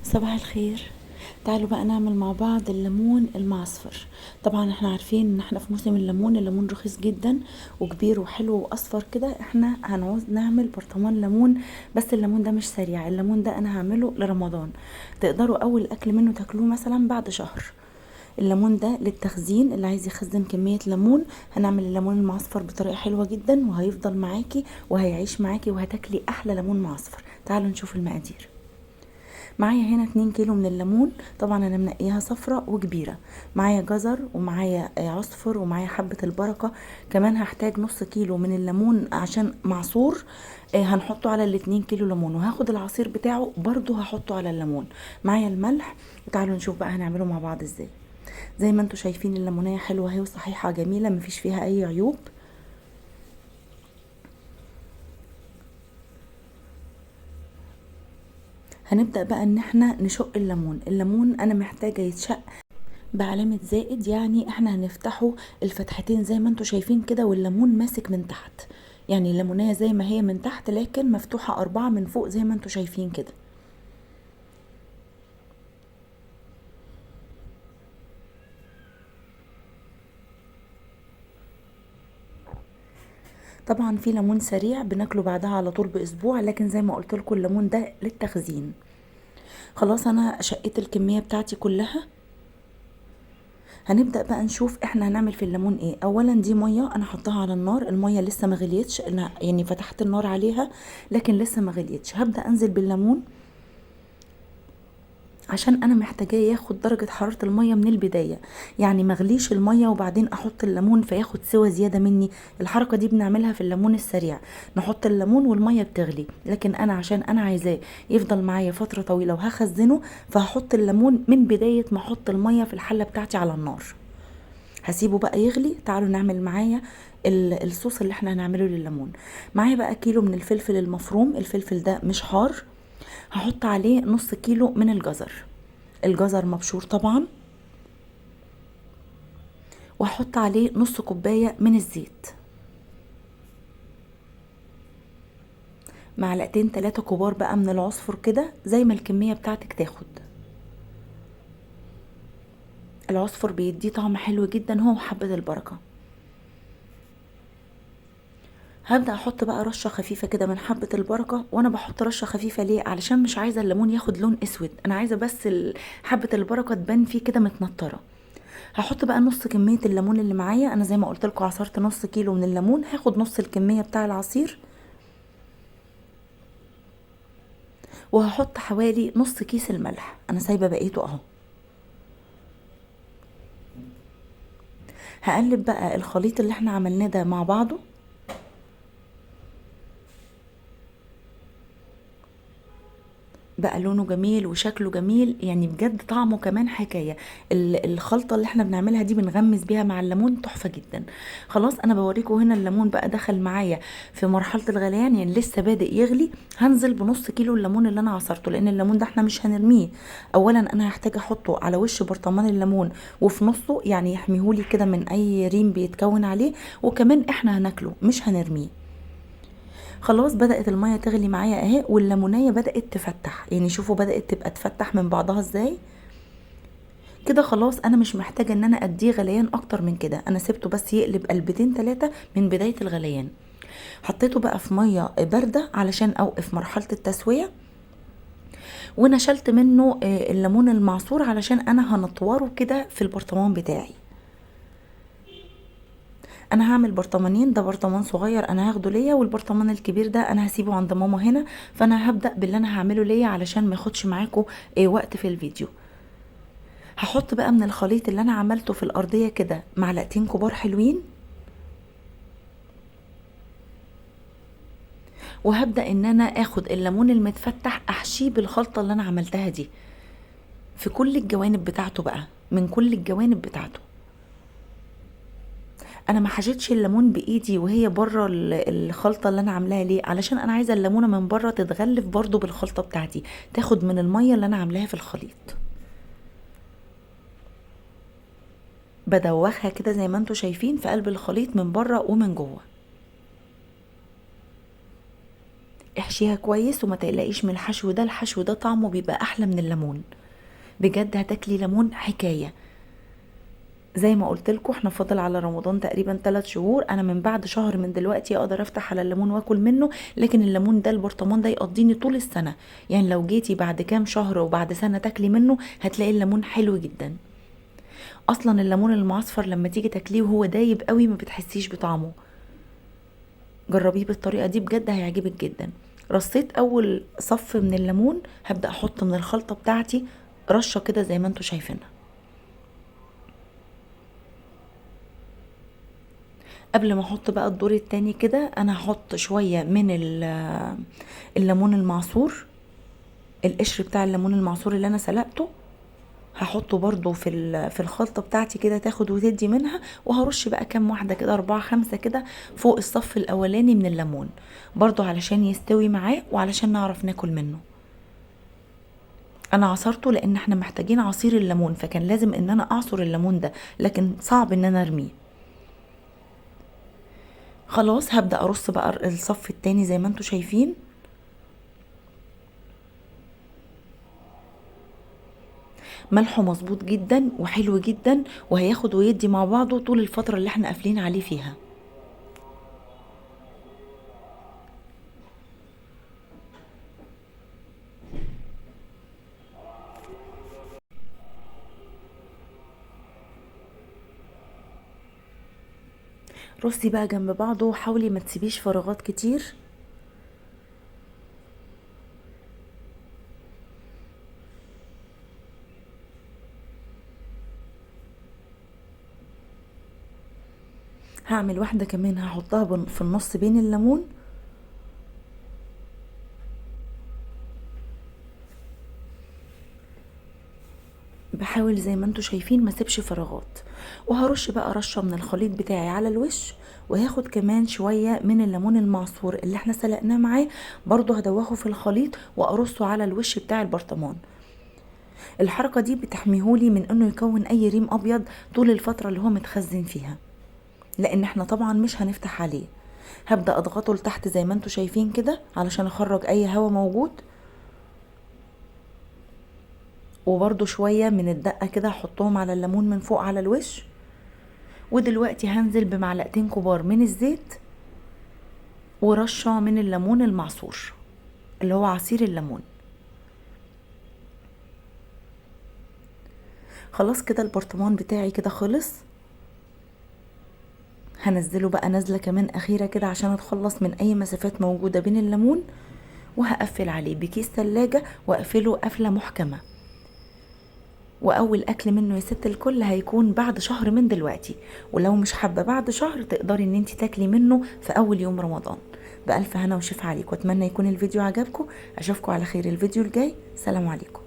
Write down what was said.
صباح الخير. تعالوا بقى نعمل مع بعض الليمون المعصفر. طبعا احنا عارفين ان احنا في موسم الليمون رخيص جدا وكبير وحلو واصفر كده. احنا هنعوز نعمل برطمان ليمون، بس الليمون ده مش سريع، الليمون ده انا هعمله لرمضان. تقدروا اول اكل منه تاكلوه مثلا بعد شهر. الليمون ده للتخزين، اللي عايز يخزن كمية ليمون. هنعمل الليمون المعصفر بطريقة حلوة جدا وهيفضل معاكي وهيعيش معاكي وهتاكلي احلى ليمون معصفر. تعالوا نشوف المقادير. معايا هنا 2 كيلو من الليمون، طبعا انا منقيها صفرة وكبيرة. معايا جزر ومعايا عصفر ومعايا حبة البركة. كمان هحتاج نص كيلو من الليمون عشان معصور. هنحطه على ال2 كيلو ليمون، وهاخد العصير بتاعه برضو هحطه على الليمون. معايا الملح. وتعالوا نشوف بقى هنعمله مع بعض ازاي. زي ما انتوا شايفين الليمونية حلوة اهي وصحيحة جميلة مفيش فيها اي عيوب. هنبدأ بقى ان احنا نشق الليمون انا محتاجة يتشق بعلامة زائد، يعني احنا هنفتحه الفتحتين زي ما انتوا شايفين كده، والليمون ماسك من تحت. يعني الليمونية زي ما هي من تحت لكن مفتوحة 4 من فوق زي ما انتوا شايفين كده. طبعا في ليمون سريع بناكله بعدها على طول باسبوع، لكن زي ما قلت لكم الليمون ده للتخزين. خلاص انا شقيت الكمية بتاعتي كلها. هنبدأ بقى نشوف احنا هنعمل في الليمون ايه. اولا دي مية انا حطها على النار، المية لسه ما غليتش، انا يعني فتحت النار عليها لكن لسه ما غليتش. هبدأ انزل بالليمون عشان انا محتاجاه ياخد درجة حرارة المية من البداية، يعني مغليش المية وبعدين احط الليمون فياخد سوى زيادة مني. الحركة دي بنعملها في الليمون السريع، نحط الليمون والمية بتغلي، لكن انا عشان انا عايزاه يفضل معايا فترة طويلة وهخزنه، فهحط الليمون من بداية ما احط المية في الحلة بتاعتي على النار. هسيبه بقى يغلي. تعالوا نعمل معايا الصوص اللي احنا هنعمله للليمون. معايا بقى كيلو من الفلفل المفروم، الفلفل ده مش حار. هحط عليه نص كيلو من الجزر، الجزر مبشور طبعا. وهحط عليه نص كوباية من الزيت. معلقتين 3 كبار بقى من العصفر كده زي ما الكمية بتاعتك تاخد. العصفر بيديه طعم حلو جدا هو وحبة البركة. هبدأ احط بقى رشة خفيفة كده من حبة البركة. وانا بحط رشة خفيفة ليه؟ علشان مش عايزة الليمون ياخد لون اسود، انا عايزة بس حبة البركة تبان فيه كده متنطرة. هحط بقى نص كمية الليمون اللي معايا. انا زي ما قلت لكم عصرت نص كيلو من الليمون، هاخد نص الكمية بتاع العصير. وهحط حوالي نص كيس الملح، انا سايبة بقيته اهو. هقلب بقى الخليط اللي احنا عملناه ده مع بعضه. بقى لونه جميل وشكله جميل، يعني بجد طعمه كمان حكاية. الخلطة اللي احنا بنعملها دي بنغمس بيها مع الليمون تحفة جدا. خلاص انا بوريكم هنا الليمون بقى دخل معايا في مرحلة الغليان، يعني لسه بادئ يغلي. هنزل بنص كيلو الليمون اللي انا عصرته، لان الليمون ده احنا مش هنرميه. اولا انا هحتاج احطه على وش برطمان الليمون وفي نصه، يعني يحميهولي كده من اي ريم بيتكون عليه، وكمان احنا هناكله مش هنرميه. خلاص بدأت المية تغلي معايا اهي، والليمونية بدأت تفتح، يعني شوفوا بدأت تبقى تفتح من بعضها ازاي كده. خلاص انا مش محتاجة ان انا اديه غليان اكتر من كده، انا سبته بس يقلب قلبتين 3 من بداية الغليان. حطيته بقى في مية باردة علشان اوقف مرحلة التسوية. ونشلت منه الليمون المعصور علشان انا هنطوره كده في البرطمان بتاعي. انا هعمل برطمانين، ده برطمان صغير انا هاخده ليا، والبرطمان الكبير ده انا هسيبه عند ماما هنا. فانا هبدأ باللي انا هعمله ليا علشان ما ياخدش معاكم وقت في الفيديو. هحط بقى من الخليط اللي انا عملته في الارضية كده معلقتين كبار حلوين. وهبدأ ان انا اخد الليمون المتفتح احشيه بالخلطة اللي انا عملتها دي في كل الجوانب بتاعته بقى، من كل الجوانب بتاعته. انا ما حشيتش الليمون بايدي وهي بره الخلطه اللي انا عاملاها ليه، علشان انا عايزه الليمونه من بره تتغلف برضو بالخلطه بتاعتي، تاخد من الميه اللي انا عاملاها في الخليط. بدوخها كده زي ما انتوا شايفين في قلب الخليط من بره ومن جوه. احشيها كويس وما تقلقيش من الحشو ده، الحشو ده طعمه بيبقى احلى من الليمون. بجد هتاكلي ليمون حكايه. زي ما قلت لكم احنا فاضل على رمضان تقريبا 3 شهور، انا من بعد شهر من دلوقتي اقدر افتح على الليمون واكل منه، لكن الليمون ده البرطمان ده يقضيني طول السنه. يعني لو جيتي بعد كام شهر وبعد سنه تاكلي منه هتلاقي الليمون حلو جدا. اصلا الليمون المعصفر لما تيجي تاكليه وهو دايب قوي ما بتحسيش بطعمه. جربيه بالطريقه دي بجد هيعجبك جدا. رصيت اول صف من الليمون، هبدا احط من الخلطه بتاعتي رشه كده زي ما انتوا شايفينها. قبل ما احط بقى الدور التاني كده انا هحط شويه من الليمون المعصور، القشر بتاع الليمون المعصور اللي انا سلقته هحطه برضو في الخلطه بتاعتي كده تاخد وتدي منها. وهرش بقى كام واحده كده 4 5 كده فوق الصف الاولاني من الليمون، برضو علشان يستوي معاه وعلشان نعرف ناكل منه. انا عصرته لان احنا محتاجين عصير الليمون، فكان لازم ان انا اعصر الليمون ده، لكن صعب ان انا ارميه. خلاص هبدأ ارص بقى الصف التاني زي ما انتوا شايفين. ملحه مظبوط جدا وحلو جدا، وهياخد ويدي مع بعضه طول الفترة اللي احنا قافلين عليه فيها. رصي بقى جنب بعضه وحاولي ما تسيبيش فراغات كتير. هعمل واحدة كمان هحطها في النص بين الليمون. بحاول زي ما انتوا شايفين ما سيبش فراغات. وهرش بقى رشة من الخليط بتاعي على الوش، وهاخد كمان شوية من الليمون المعصور اللي احنا سلقناه معاه، برضو هدوخه في الخليط وارصه على الوش بتاع البرطمان. الحركة دي بتحميهولي من انه يكون اي ريم ابيض طول الفترة اللي هو متخزن فيها، لان احنا طبعا مش هنفتح عليه. هبدأ اضغطه لتحت زي ما انتوا شايفين كده علشان اخرج اي هوا موجود، وبرضو شوية من الدقة كده هحطهم على الليمون من فوق على الوش. ودلوقتي هنزل بمعلقتين كبار من الزيت ورشة من الليمون المعصور اللي هو عصير الليمون. خلاص كده البرطمان بتاعي كده خلص. هنزله بقى نزلة كمان اخيرة كده عشان اتخلص من اي مسافات موجودة بين الليمون، وهقفل عليه بكيس ثلاجة واقفله قفلة محكمة. واول اكل منه يا ست الكل هيكون بعد شهر من دلوقتي، ولو مش حابة بعد شهر تقدري ان انتي تاكلي منه في اول يوم رمضان. بألف هنا وشفا عليكم، واتمنى يكون الفيديو عجبكم. اشوفكم على خير الفيديو الجاي. سلام عليكم.